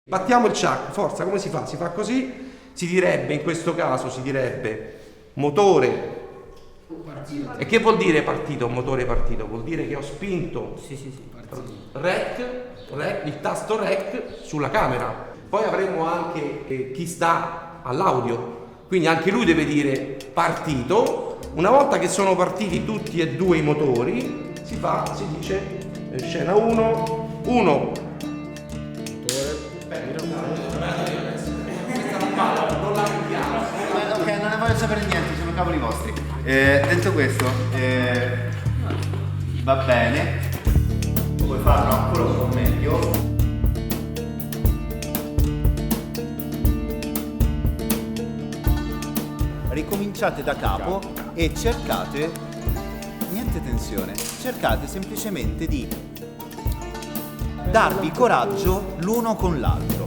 Battiamo il chuck, forza, come si fa? Si fa così, si direbbe, in questo caso si direbbe motore. Partito. E che vuol dire partito, motore partito? Vuol dire che ho spinto rec, il tasto rec sulla camera. Poi avremo anche chi sta all'audio, quindi anche lui deve dire partito. Una volta che sono partiti tutti e due i motori, si dice scena 1, 1. Ok, non ne voglio sapere niente, sono cavoli vostri. Detto questo, va bene. Puoi farlo ancora un po' meglio. Ricominciate da capo e cercate, niente tensione, cercate semplicemente di darvi coraggio l'uno con l'altro.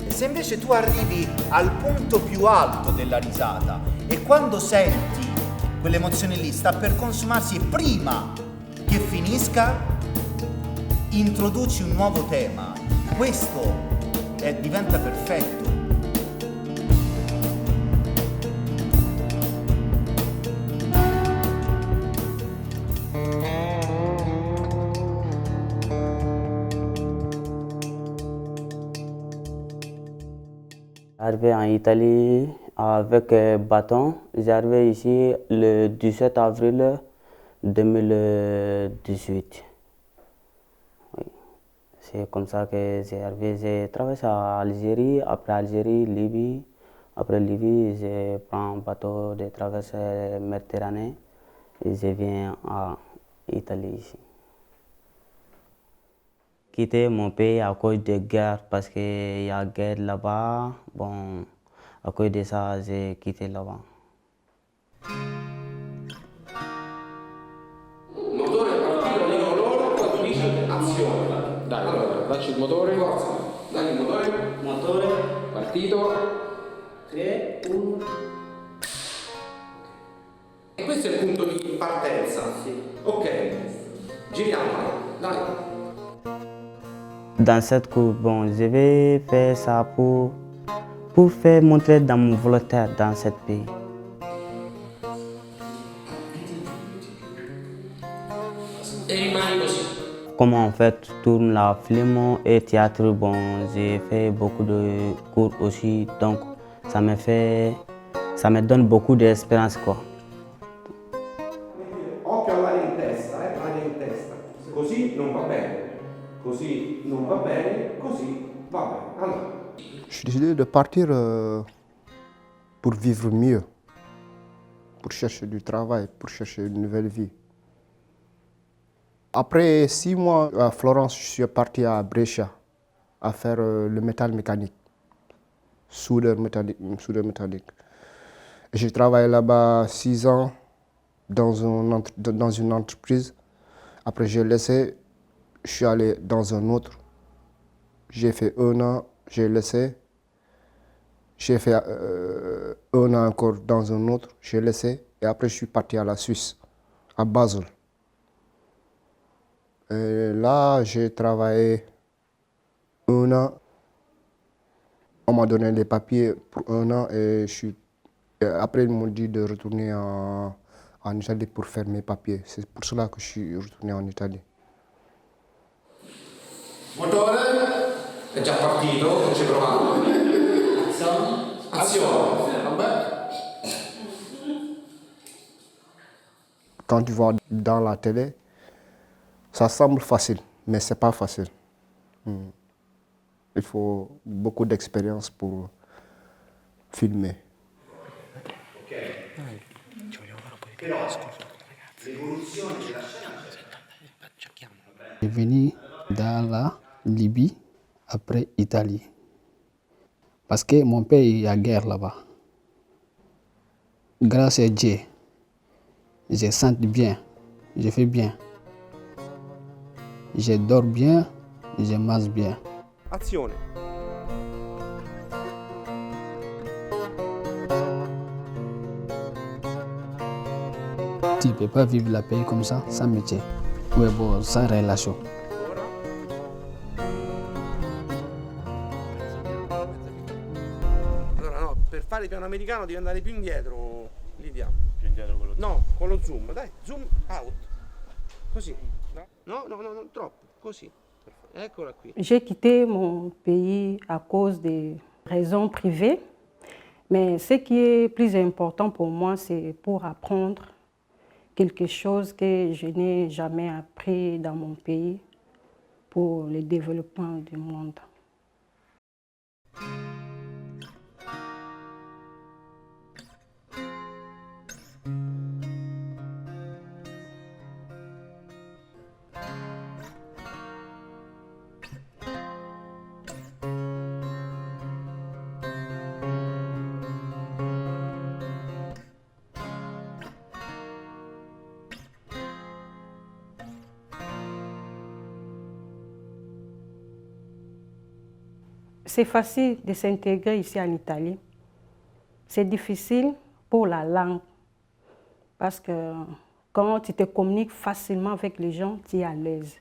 Se invece tu arrivi al punto più alto della risata e quando senti quell'emozione lì sta per consumarsi e prima che finisca, introduci un nuovo tema. Questo diventa perfetto. Arrivé en Italie avec bâton, j'ai arrivé ici le 17 avril 2018. Oui. C'est comme ça que j'ai arrivé. J'ai traversé à Algérie, après Algérie, Libye. Après Libye, je prends un bateau de traverser Méditerranée et je viens en Italie ici. Quitter mon pays à cause de guerre parce qu'il y a guerre là-bas. Bon, à cause de ça, j'ai quitté là-bas. Motore partito, dicono loro, quando dice azione. Dai, allora, dacci il motore. Forza, dai il motore. Motore. Partito. 3, 1. E questo è il punto di partenza. Sì. Ok, giriamo, dai. Dans cette course, bon, je vais faire ça pour faire montrer dans mon volontaire dans ce pays. E rimani così. Comment on fait tourne la film et théâtre, bon, j'ai fait beaucoup de cours aussi, donc ça me donne beaucoup d'espérance, quoi. Occhio all'aria in testa, l'aria in testa. Così non va bene, così non va bene, così va bene. Allora. J'ai décidé de partir pour vivre mieux, pour chercher du travail, pour chercher une nouvelle vie. Après 6 mois à Florence, je suis parti à Brescia à faire le métal mécanique, soudeur métallique. J'ai travaillé là-bas 6 ans dans une entreprise. Après j'ai laissé, je suis allé dans un autre. J'ai fait 1 an, j'ai laissé. J'ai fait 1 an encore dans un autre, j'ai laissé. Et après je suis parti à la Suisse, à Basel. Et là, j'ai travaillé 1 an. On m'a donné les papiers pour 1 an et après ils m'ont dit de retourner en Italie pour faire mes papiers. C'est pour cela que je suis retourné en Italie. Motore è già partito, non ci provato. Azione. Vabbè. Quand tu vois dans la télé, ça semble facile, mais ce n'est pas facile. Il faut beaucoup d'expérience pour filmer. Je suis venu dans la Libye, après Italie. Parce que mon pays a guerre là-bas. Grâce à Dieu, je sens bien, je fais bien. Je dors bien, je mange bien. Azione. Type. peux pas vivre la pays comme ça, sans métier. Ouais, bon, sans relation. Allora no, per fare il piano americano devi andare più indietro, Lidia. Più indietro con lo zoom? No, con lo zoom, dai, zoom out. Così. No, non troppo, così. Eccola qui. J'ai quitté mon pays à cause des raisons privées, mais ce qui est plus important pour moi, c'est pour apprendre quelque chose que je n'ai jamais appris dans mon pays pour le développement du monde. C'est facile de s'intégrer ici en Italie. C'est difficile pour la langue parce que quand tu te communiques facilement avec les gens, tu es à l'aise.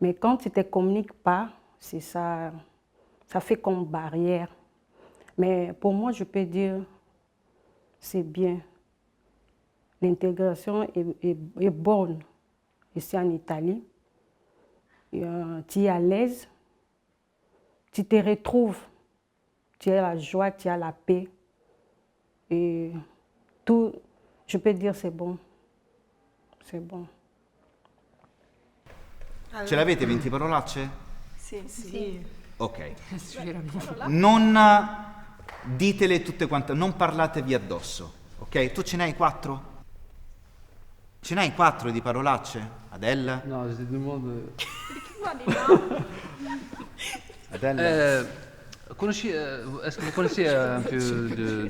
Mais quand tu ne te communiques pas, c'est ça fait comme barrière. Mais pour moi, je peux dire c'est bien. L'intégration est bonne ici en Italie. Tu es à l'aise. Tu te retrouves, tu as la joie, tu as la paix. Et tout, je peux dire, c'est bon. C'est bon. Ce l'avete 20 parolacce? Sì. Ok. Non ditele tutte quante, non parlatevi addosso, ok? Tu ce n'hai 4? Ce n'hai 4 di parolacce, Adele? No, je te demande. Adele? Est-ce que vous connaissez un peu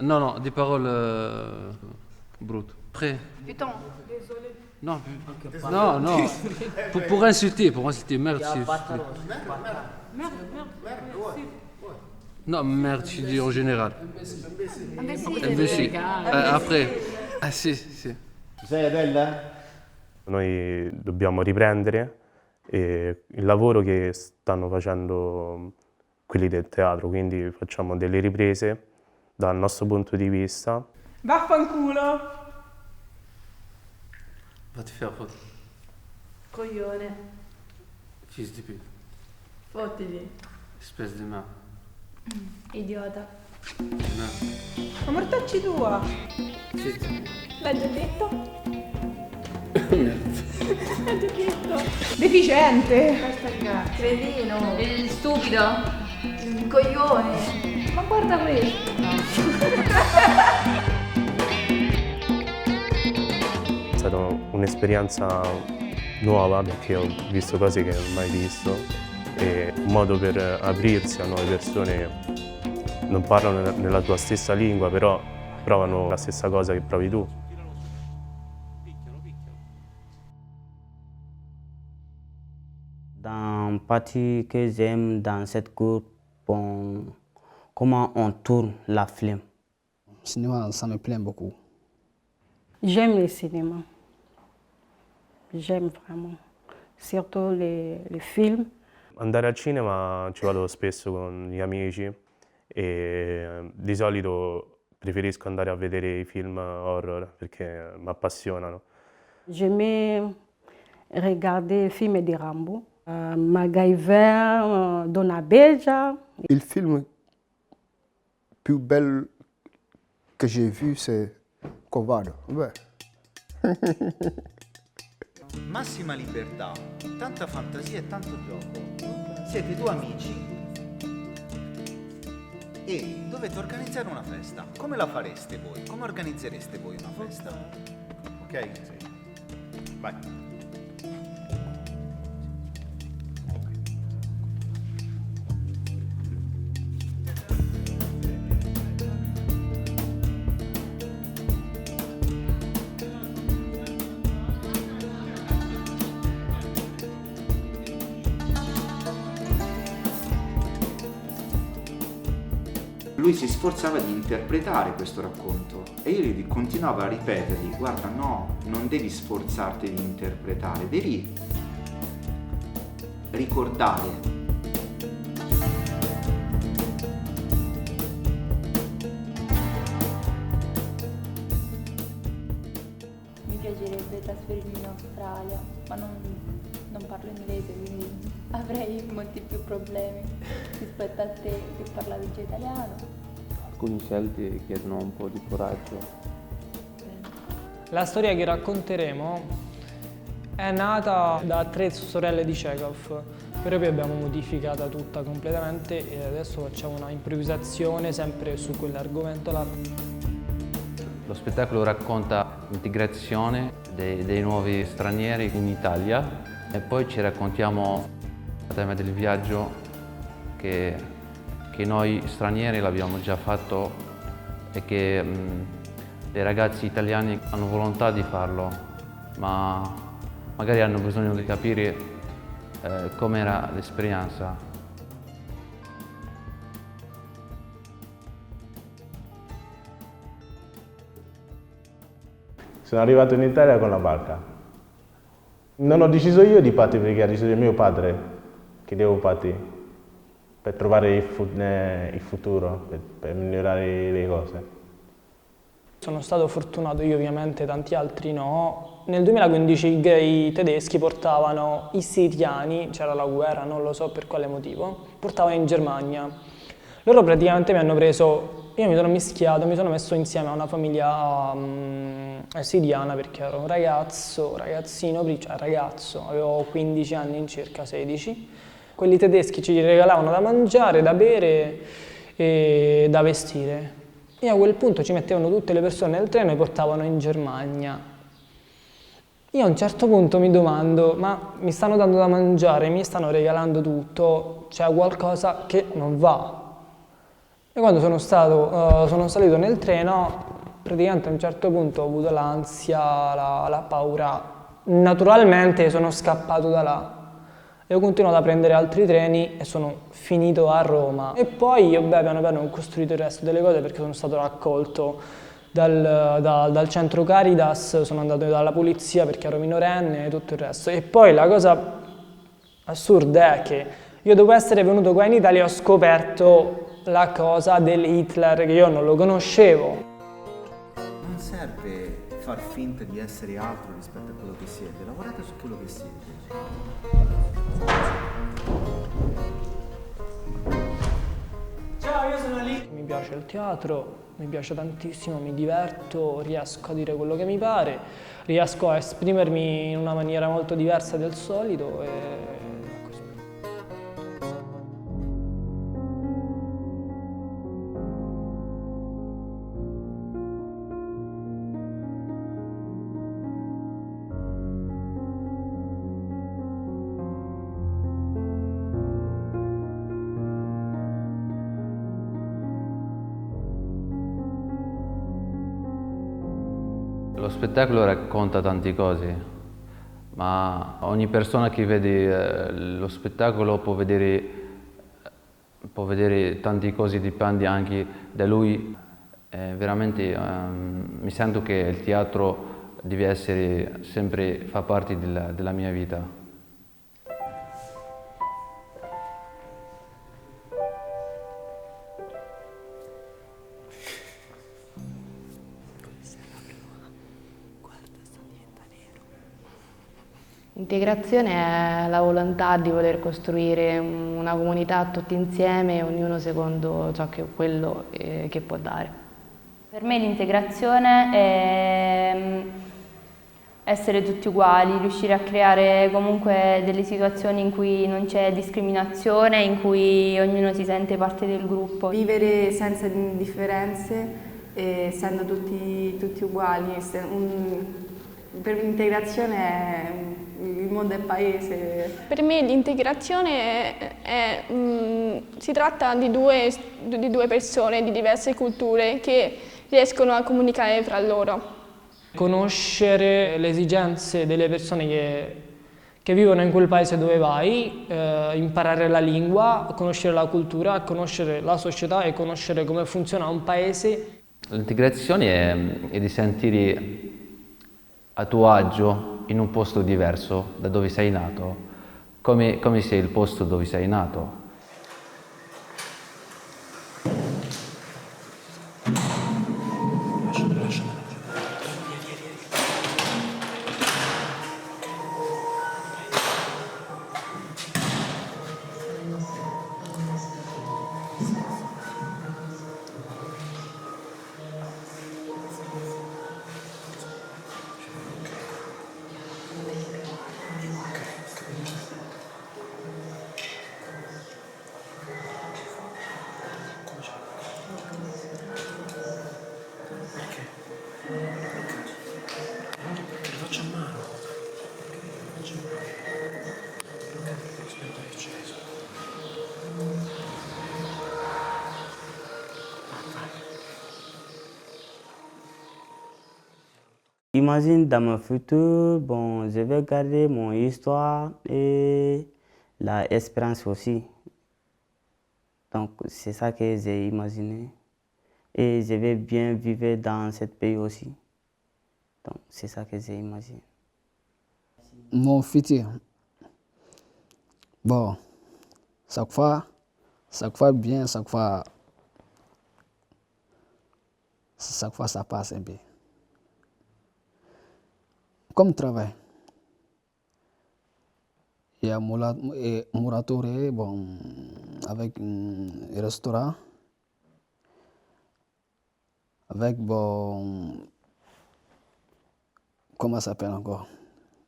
Non, des paroles brutes. Prêt? Putain, désolé. Non, non. Pour insulter, merde. Non, merde, je dis en général. Imbécile. Après. Ah, sì. Ci sei, Adele? Noi dobbiamo riprendere il lavoro che stanno facendo quelli del teatro, quindi facciamo delle riprese dal nostro punto di vista. Vaffanculo. Va ti faire foutre. Coglione. Fils de pute. Fottiti. Espèce de merde. Idiota. No. Ma mortacci tua. Sì. L'hai già detto? L'hai già detto. Deficiente. Cretino. Stupido. Coglione. Ma guarda questo. È stata un'esperienza nuova perché ho visto cose che non ho mai visto e un modo per aprirsi a nuove persone che non parlano nella tua stessa lingua, però provano la stessa cosa che provi tu. Dans partie que j'aime dans cette cour, bon, comment on tourne la film. Le cinéma, ça me plaît beaucoup. J'aime le cinéma. J'aime vraiment. Surtout les films. Andare al cinema ci vado spesso con gli amici e di solito preferisco andare a vedere i film horror perché mi appassionano. J'aimais regarder les films de Rambo, MacGyver, Donna Belgia. Le film plus bel que j'ai vu, c'est Covarde. Ouais. Massima libertà, tanta fantasia e tanto gioco. Siete due amici e dovete organizzare una festa. Come la fareste voi? Come organizzereste voi una festa? Ok? Vai. lui si sforzava di interpretare questo racconto e io gli continuavo a ripetergli: guarda, no, non devi sforzarti di interpretare, devi ricordare. Mi piacerebbe trasferirmi in Australia, ma non parlo inglese, quindi avrei molti più problemi rispetto a te che parlavi già italiano. Alcune scelte chiedono un po' di coraggio. La storia che racconteremo è nata da 3 sorelle di Chekhov, però poi abbiamo modificata tutta completamente e adesso facciamo una improvvisazione sempre su quell'argomento là. Lo spettacolo racconta l'integrazione dei nuovi stranieri in Italia e poi ci raccontiamo il tema del viaggio che noi stranieri l'abbiamo già fatto e che i ragazzi italiani hanno volontà di farlo, ma magari hanno bisogno di capire com'era l'esperienza. Sono arrivato in Italia con la barca. Non ho deciso io di partire perché ha deciso mio padre che devo partire per trovare il futuro, per migliorare le cose. Sono stato fortunato io ovviamente, tanti altri no. Nel 2015 i tedeschi portavano i siriani, c'era la guerra, non lo so per quale motivo, portavano in Germania. Loro praticamente mi hanno preso, io mi sono mischiato, mi sono messo insieme a una famiglia siriana perché ero un ragazzino, cioè ragazzo, avevo 15 anni circa, 16. Quelli tedeschi ci regalavano da mangiare, da bere e da vestire. E a quel punto ci mettevano tutte le persone nel treno e portavano in Germania. Io a un certo punto mi domando, ma mi stanno dando da mangiare, mi stanno regalando tutto, c'è qualcosa che non va. E quando sono salito nel treno, praticamente a un certo punto ho avuto l'ansia, la paura. Naturalmente sono scappato da là. E ho continuato a prendere altri treni e sono finito a Roma. E poi io piano piano ho costruito il resto delle cose perché sono stato raccolto dal centro Caritas, sono andato dalla polizia perché ero minorenne e tutto il resto. E poi la cosa assurda è che io dopo essere venuto qua in Italia ho scoperto la cosa dell'Hitler che io non lo conoscevo. Non serve far finta di essere altro rispetto a quello che siete, lavorate su quello che siete. Ciao, io sono lì. Mi piace il teatro, mi piace tantissimo, mi diverto, riesco a dire quello che mi pare, riesco a esprimermi in una maniera molto diversa del solito e così. Lo spettacolo racconta tante cose, ma ogni persona che vede lo spettacolo può vedere tante cose, dipende anche da lui. Veramente mi sento che il teatro deve essere sempre, fa parte della mia vita. L'integrazione è la volontà di voler costruire una comunità tutti insieme, ognuno secondo ciò che quello che può dare. Per me l'integrazione è essere tutti uguali, riuscire a creare comunque delle situazioni in cui non c'è discriminazione, in cui ognuno si sente parte del gruppo. Vivere senza differenze, essendo tutti uguali. Per l'integrazione il mondo è paese. Per me l'integrazione si tratta di due persone di diverse culture che riescono a comunicare fra loro. Conoscere le esigenze delle persone che vivono in quel paese dove vai, imparare la lingua, conoscere la cultura, conoscere la società e conoscere come funziona un paese. L'integrazione è di sentire a tuo agio in un posto diverso da dove sei nato, come se il posto dove sei nato. Imagine dans mon futur, bon, je vais garder mon histoire et l'espérance aussi. Donc c'est ça que j'ai imaginé. Et je vais bien vivre dans ce pays aussi. Donc c'est ça que j'ai imaginé. Mon futur. Bon, chaque fois bien, chaque fois ça passe un peu. Comme travail. Il y a Muratori, bon, avec un restaurant, avec, bon, comment ça s'appelle encore?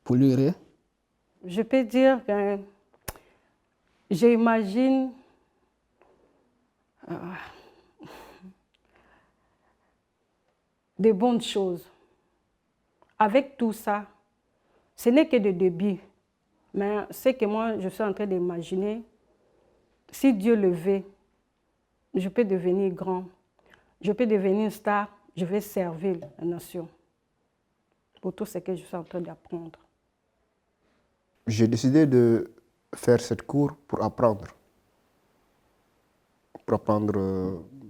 Poulerie. Je peux dire que j'imagine de bonnes choses. Avec tout ça, ce n'est que le début. Mais ce que moi, je suis en train d'imaginer, si Dieu le veut, je peux devenir grand, je peux devenir star, je vais servir la nation. Pour tout ce que je suis en train d'apprendre. J'ai décidé de faire cette cours pour apprendre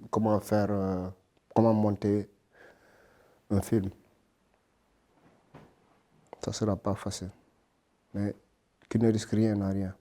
comment faire, comment monter un film. Ça ne sera pas facile, mais qui ne risque rien n'a rien.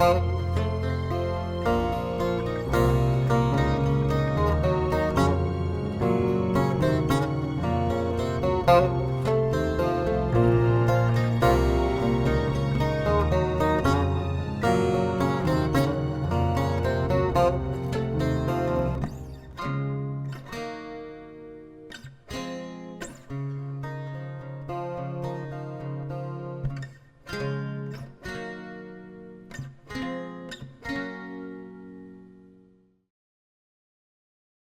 Ciao.